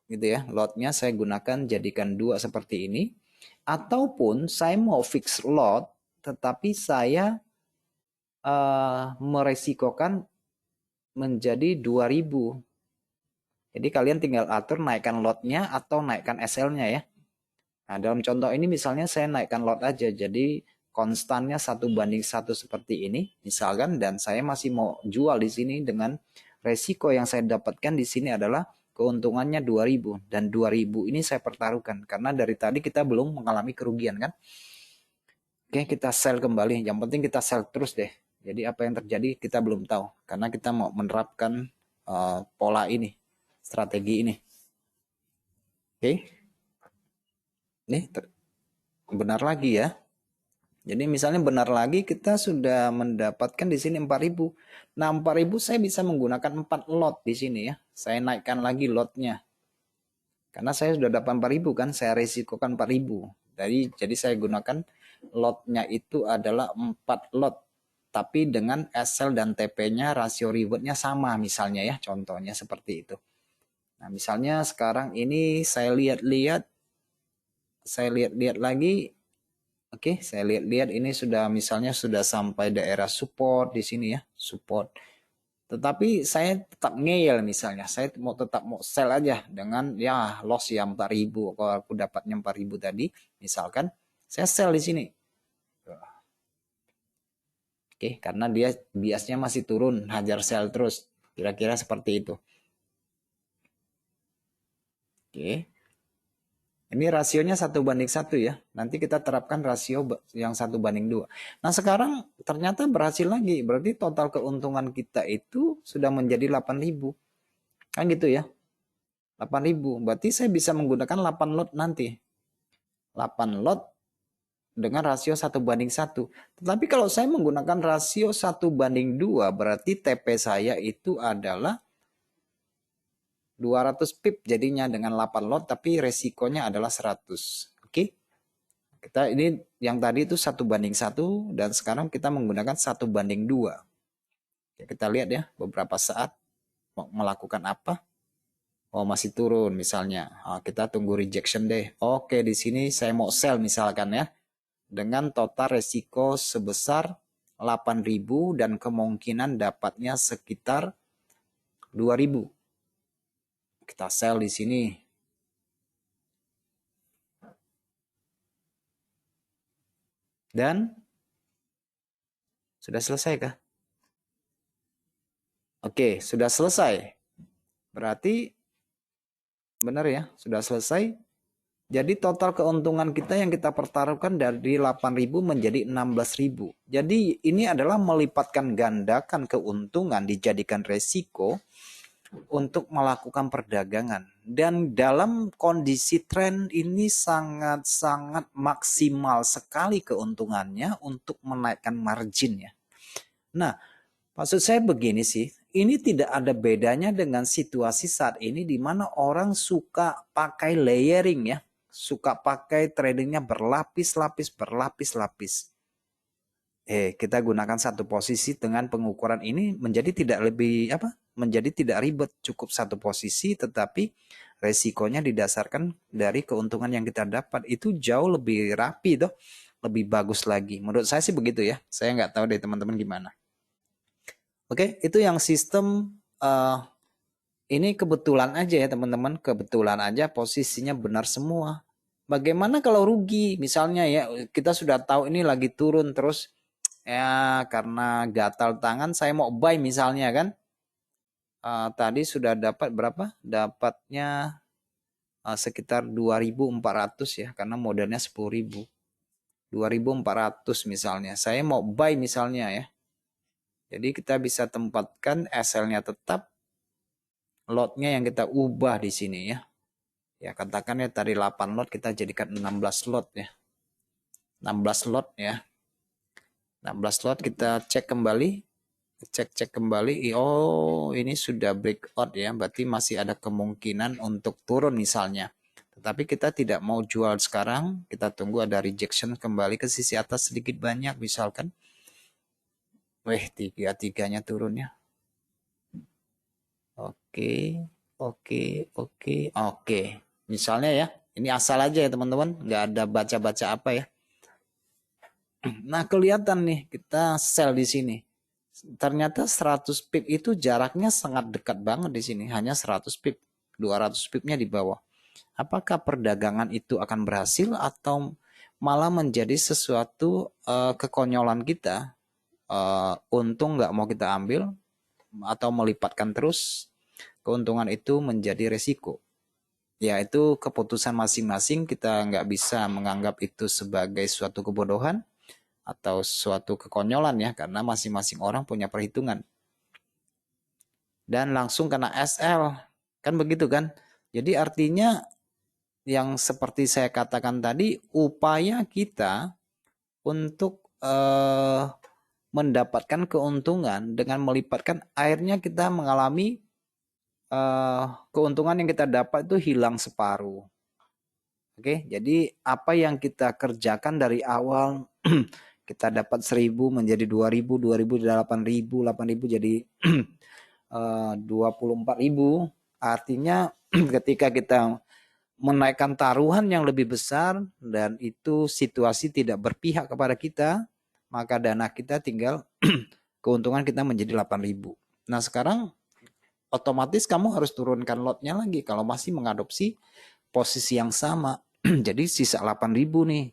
gitu ya. Lotnya saya gunakan jadikan 2 seperti ini. Ataupun saya mau fix lot, tetapi saya meresikokan menjadi 2000. Jadi kalian tinggal atur naikkan lotnya atau naikkan SL-nya ya. Nah, dalam contoh ini misalnya saya naikkan lot aja. Jadi konstannya 1:1 seperti ini misalkan, dan saya masih mau jual di sini dengan resiko yang saya dapatkan di sini adalah keuntungannya 2000, dan 2000 ini saya pertaruhkan karena dari tadi kita belum mengalami kerugian kan. Oke, kita sell kembali. Yang penting kita sell terus deh. Jadi apa yang terjadi kita belum tahu karena kita mau menerapkan pola ini, strategi ini. Oke. Nih benar lagi ya. Jadi misalnya benar lagi kita sudah mendapatkan di sini 4000. Nah, 4000 saya bisa menggunakan 4 lot di sini ya. Saya naikkan lagi lotnya. Karena saya sudah dapat 4000 kan, saya resikokan 4000. Jadi saya gunakan lotnya itu adalah 4 lot. Tapi dengan SL dan TP-nya rasio rewardnya sama misalnya ya. Contohnya seperti itu. Nah, misalnya sekarang ini saya lihat-lihat lagi. Oke, saya lihat-lihat ini sudah misalnya sudah sampai daerah support di sini ya, support. Tetapi saya tetap ngeyel misalnya, saya tetap mau sell aja dengan ya loss ya 4000. Kalau aku dapatnya 4000 tadi, misalkan saya sell di sini. Oke, karena dia biasnya masih turun, hajar sell terus. Kira-kira seperti itu. Oke. Ini rasionya 1:1 ya. Nanti kita terapkan rasio yang 1:2. Nah, sekarang ternyata berhasil lagi. Berarti total keuntungan kita itu sudah menjadi 8000. Kan gitu ya. 8000. Berarti saya bisa menggunakan 8 lot nanti. 8 lot dengan rasio 1:1. Tetapi kalau saya menggunakan rasio 1:2, berarti TP saya itu adalah 200 pip jadinya dengan 8 lot, tapi resikonya adalah 100. Oke. Kita ini yang tadi itu 1:1 dan sekarang kita menggunakan 1:2. Kita lihat ya beberapa saat mau melakukan apa. Oh, masih turun misalnya. Kita tunggu rejection deh. Oke, di sini saya mau sell misalkan ya. Dengan total resiko sebesar 8000 dan kemungkinan dapatnya sekitar 2000. Kita sell di sini. Dan sudah selesai kah? Oke, sudah selesai. Berarti benar ya, sudah selesai. Jadi total keuntungan kita yang kita pertaruhkan dari 8.000 menjadi 16.000. Jadi ini adalah melipatkan gandakan keuntungan dijadikan resiko untuk melakukan perdagangan. Dan dalam kondisi tren ini sangat-sangat maksimal sekali keuntungannya untuk menaikkan margin ya. Nah, maksud saya begini sih, ini tidak ada bedanya dengan situasi saat ini di mana orang suka pakai layering ya. Suka pakai tradingnya berlapis-lapis, berlapis-lapis. Kita gunakan satu posisi dengan pengukuran ini menjadi tidak lebih apa? Menjadi tidak ribet, cukup satu posisi tetapi resikonya didasarkan dari keuntungan yang kita dapat itu jauh lebih rapi toh, lebih bagus lagi. Menurut saya sih begitu ya. Saya nggak tahu deh teman-teman gimana. Oke, itu yang sistem ini kebetulan aja ya teman-teman, kebetulan aja posisinya benar semua. Bagaimana kalau rugi? Misalnya ya kita sudah tahu ini lagi turun terus ya karena gatal tangan saya mau buy misalnya kan. Tadi sudah dapat berapa? Dapatnya sekitar 2.400 ya karena modalnya 10.000. 2.400 misalnya. Saya mau buy misalnya ya. Jadi kita bisa tempatkan SL-nya tetap, lotnya yang kita ubah di sini ya. Ya katakan ya tadi 8 lot kita jadikan 16 lot ya. 16 lot ya. 16 lot kita cek kembali. Cek kembali. Oh, ini sudah breakout ya. Berarti masih ada kemungkinan untuk turun misalnya. Tetapi kita tidak mau jual sekarang. Kita tunggu ada rejection kembali ke sisi atas sedikit banyak misalkan. Weh, tiga-tiganya turun ya. Oke, oke. Misalnya ya, ini asal aja ya teman-teman, nggak ada baca-baca apa ya. Nah, kelihatan nih kita sell di sini. Ternyata 100 pip itu jaraknya sangat dekat banget di sini, hanya 100 pip. 200 pipnya di bawah. Apakah perdagangan itu akan berhasil atau malah menjadi sesuatu kekonyolan kita? Untung nggak mau kita ambil atau melipatkan terus, keuntungan itu menjadi resiko. Ya itu keputusan masing-masing, kita nggak bisa menganggap itu sebagai suatu kebodohan atau suatu kekonyolan ya, karena masing-masing orang punya perhitungan. Dan langsung kena SL, kan begitu kan? Jadi artinya yang seperti saya katakan tadi, upaya kita untuk mendapatkan keuntungan dengan melipatkan, akhirnya kita mengalami keuntungan yang kita dapat itu hilang separuh. Oke, jadi apa yang kita kerjakan dari awal kita dapat 1.000 menjadi 2.000, 2.000 jadi 8.000, 8.000 jadi 24.000. Artinya ketika kita menaikkan taruhan yang lebih besar dan itu situasi tidak berpihak kepada kita, maka dana kita tinggal keuntungan kita menjadi 8.000. Nah, sekarang otomatis kamu harus turunkan lotnya lagi kalau masih mengadopsi posisi yang sama. Jadi sisa 8.000 nih.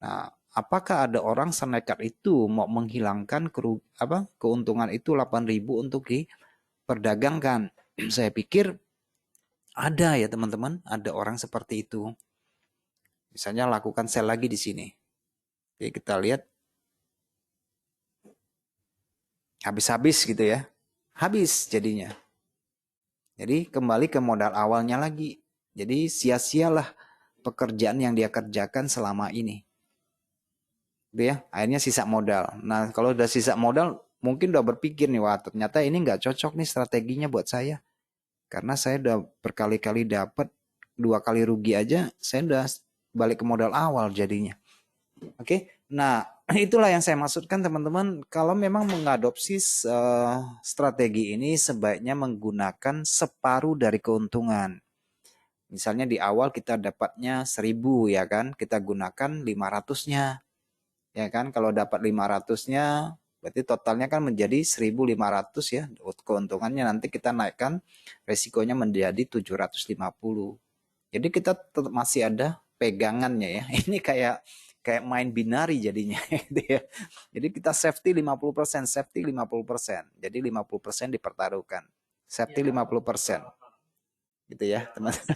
Nah, apakah ada orang senekat itu mau menghilangkan keuntungan itu 8.000 untuk diperdagangkan? Saya pikir ada ya teman-teman, ada orang seperti itu. Misalnya lakukan sell lagi di sini. Jadi kita lihat habis-habis gitu ya. Habis jadinya. Jadi kembali ke modal awalnya lagi. Jadi sia-sialah pekerjaan yang dia kerjakan selama ini. Gitu ya, akhirnya sisa modal. Nah, kalau udah sisa modal, mungkin udah berpikir nih, wah ternyata ini nggak cocok nih strateginya buat saya. Karena saya udah berkali-kali dapat, 2 kali rugi aja, saya udah balik ke modal awal jadinya. Oke, nah itulah yang saya maksudkan teman-teman. Kalau memang mengadopsi strategi ini, sebaiknya menggunakan separuh dari keuntungan. Misalnya di awal kita dapatnya 1.000 ya kan, kita gunakan 500-nya. Ya kan, kalau dapat 500-nya berarti totalnya kan menjadi 1.500 ya. Keuntungannya nanti kita naikkan resikonya menjadi 750. Jadi kita tetap masih ada pegangannya ya. Ini kayak main binari jadinya gitu ya. Jadi kita safety 50%, safety 50%. Jadi 50% dipertaruhkan. Safety 50%. Gitu ya, teman-teman.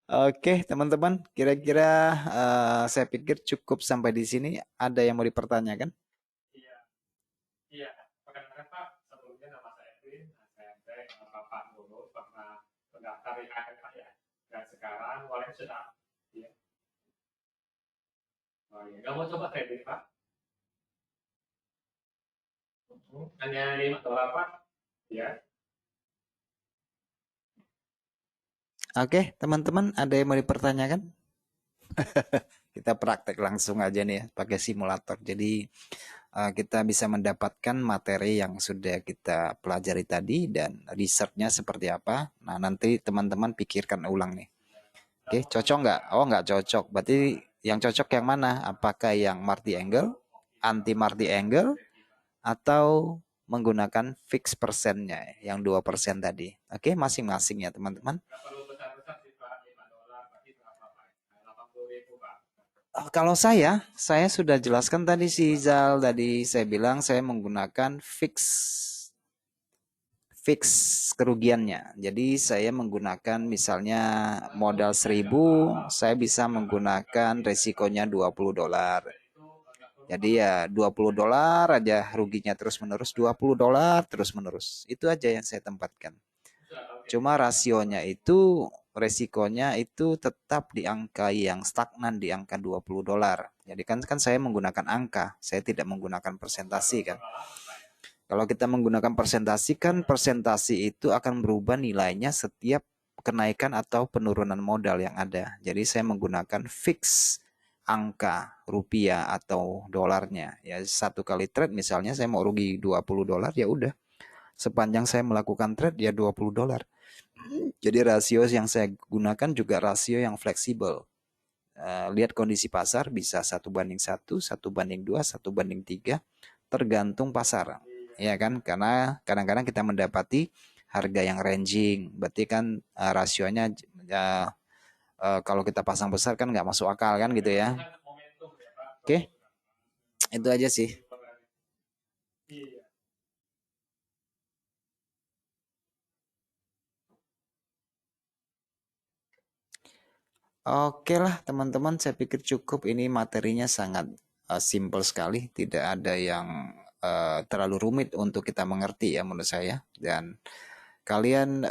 Oke, teman-teman, kira-kira saya pikir cukup sampai di sini. Ada yang mau dipertanyakan? Iya, iya. Perkenalkan Pak, sebelumnya nama saya Edwin, saya Bapak dulu pernah mendaftar di KKR Pak ya. Dan sekarang wallet sudah. Iya. Oh iya, nggak mau coba trading Pak? Hanya $5 Pak? Iya. Oke, teman-teman, ada yang mau dipertanyakan? Kita praktek langsung aja nih ya, pakai simulator. Jadi kita bisa mendapatkan materi yang sudah kita pelajari tadi dan research-nya seperti apa. Nah, nanti teman-teman pikirkan ulang nih. Oke, cocok nggak? Oh, nggak cocok. Berarti yang cocok yang mana? Apakah yang multi angle, anti multi angle, atau menggunakan fix persennya yang 2% tadi? Oke, masing-masing ya teman-teman. Nggak perlu besar-besar sih Pak, $5 berarti berapa Pak? 80.000 Pak. Kalau saya sudah jelaskan tadi si Zal, tadi saya bilang saya menggunakan fix kerugiannya. Jadi saya menggunakan misalnya modal 1.000, saya bisa menggunakan resikonya $20. Jadi ya $20 aja ruginya terus menerus, $20 terus menerus. Itu aja yang saya tempatkan. Cuma rasionya itu resikonya itu tetap di angka yang stagnan di angka $20. Jadi kan saya menggunakan angka, saya tidak menggunakan persentasi kan. Kalau kita menggunakan persentasi kan persentasi itu akan berubah nilainya setiap kenaikan atau penurunan modal yang ada. Jadi saya menggunakan fix angka rupiah atau dolarnya. Ya satu kali trade misalnya saya mau rugi $20 ya udah. Sepanjang saya melakukan trade ya $20. Jadi rasio yang saya gunakan juga rasio yang fleksibel. Lihat kondisi pasar bisa 1:1, 1:2, 1:3 tergantung pasar. Ya kan? Karena kadang-kadang kita mendapati harga yang ranging, berarti kan rasionya kalau kita pasang besar kan nggak masuk akal kan gitu ya. Oke, itu aja sih. Oke lah teman-teman, saya pikir cukup. Ini materinya sangat simple sekali, tidak ada yang terlalu rumit untuk kita mengerti ya menurut saya. Dan kalian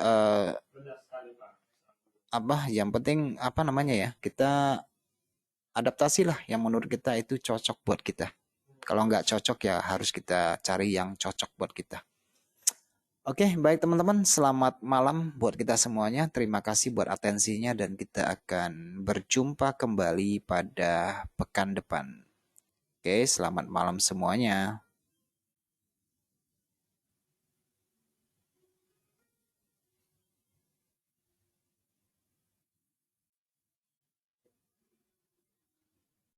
yang penting apa namanya ya, kita adaptasi lah yang menurut kita itu cocok buat kita. Kalau nggak cocok ya harus kita cari yang cocok buat kita. Oke, baik teman-teman, selamat malam buat kita semuanya. Terima kasih buat atensinya dan kita akan berjumpa kembali pada pekan depan. Oke, selamat malam semuanya.